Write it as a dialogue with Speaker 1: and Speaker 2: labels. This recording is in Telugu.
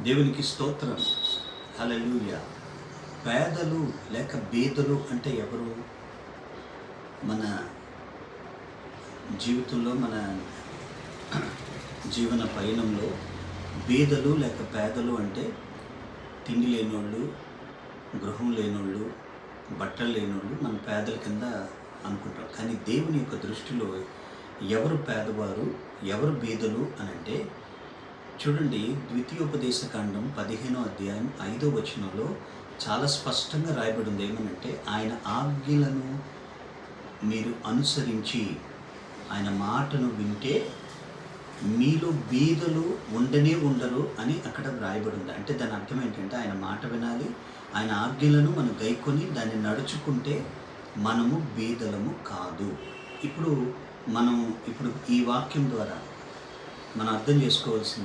Speaker 1: దేవునికి స్తోత్రం. హల్లెలూయా. పేదలు లేక బీదలు అంటే ఎవరు? మన జీవితంలో, మన జీవన పయనంలో బీదలు లేక పేదలు అంటే తిండి లేనోళ్ళు, గృహం లేనోళ్ళు, బట్టలు లేనోళ్ళు మన పేదల కింద అనుకుంటాం. కానీ దేవుని యొక్క దృష్టిలో ఎవరు పేదవారు, ఎవరు బీదలు అని అంటే, చూడండి, ద్వితీయోపదేశకాండం 15వ అధ్యాయం 5వ వచనంలో చాలా స్పష్టంగా రాయబడి ఉంది. ఏమనంటే, ఆయన ఆజ్ఞలను మీరు అనుసరించి ఆయన మాటను వింటే మీలో బీదలు ఉండనే ఉండరు అని అక్కడ రాయబడి ఉంది. అంటే దాని అర్థం ఏంటంటే, ఆయన మాట వినాలి, ఆయన ఆజ్ఞలను మనం గైకొని దాన్ని నడుచుకుంటే మనము బీదలము కాదు. ఇప్పుడు ఈ వాక్యం ద్వారా మనం అర్థం చేసుకోవాల్సింది